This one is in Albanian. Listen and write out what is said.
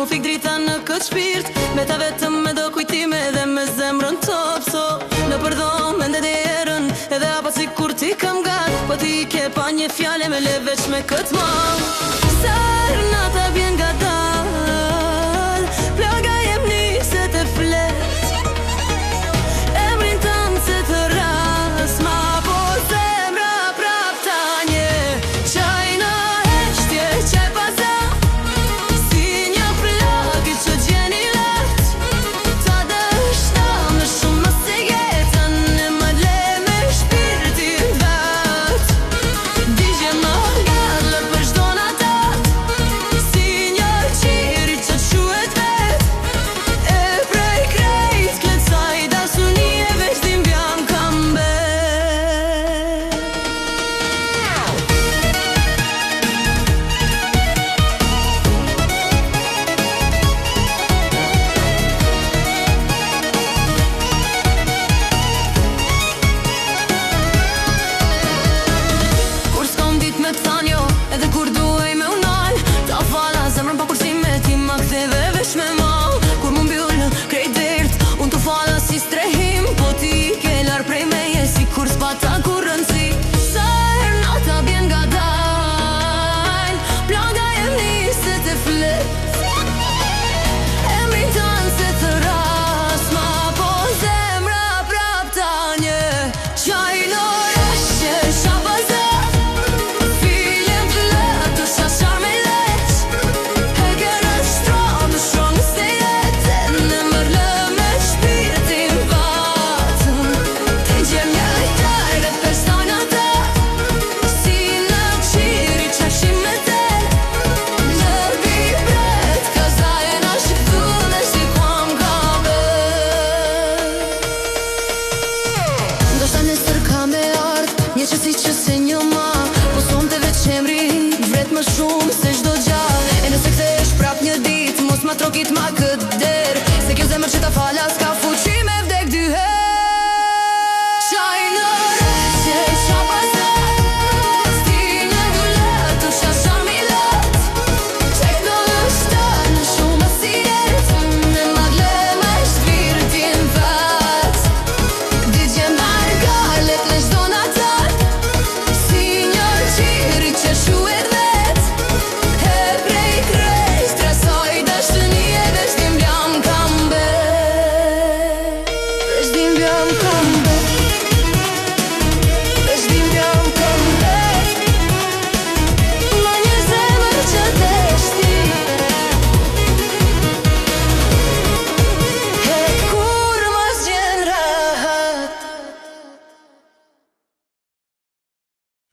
mu fik drita në këtë shpirt. Me ta vetëm me do kujtime dhe me zemrën topso. Në përdom me ndet e erën edhe apat si kur ti kam gat. Po ti ke pa një fjale me le veç me këtë mal. Sër nata vjen nga dal, plaga jem niset e flet. Emrin tënë se të ras, ma po zemra prap tanje. Qaj në heshtje, qaj paza, si një plagë që gjeni let. Ta dështam në shumë më se jetën, e më le me shpirtin vet. Digje më gallë për shdo natat, si një qiri që quet vet. E prej krejt klecaj dasuni e veç dim bjam kam bet. Kur s'kom dit me t'than jo, edhe kur duhej me unal. Ta fala zemrën pa kursime, ti ma ktheve veç me mal. Kur mu mbyll krejt dert, unë t'u fala si strehim. Po ti ke lar prej meje, si kur s'pata kur rëndësi. Sa her nata bjen nga dal, plaga jem niset e flet. Emrin tanë se të ras, ma po zemra prap tanje. Qaj në reshje, shabazat, filem të letë, shashar me leq. E kërë shtron të shumë se jetën, e mërlë me shpirtin vatën. Të gjem një lejtar e persona ta, si në qiri qashim me te. Në bibret, kazaje në shqiptu dhe shqipam ka bet. Ndoshta nesër ka me ardh një qësi që se një ma, po son të veç emri vret më shumë se çdo gjallë. E nëse kthesh prap një dit, mos ma trokit ma këtë der, se kjo zemër që ta fala s'ka fuqi me vdek dy her. Qaj në reshje, qa pasat, si një gullet të shashar mi let. Qek në lështar në shumë si jetën, e madle me shpirtin vet. Digje margalet në çdo natat, si një qiri që shuhet vet. E prej krejt trasoj dashtëni e veç dim bjam kam bet. Veç dim bjam kam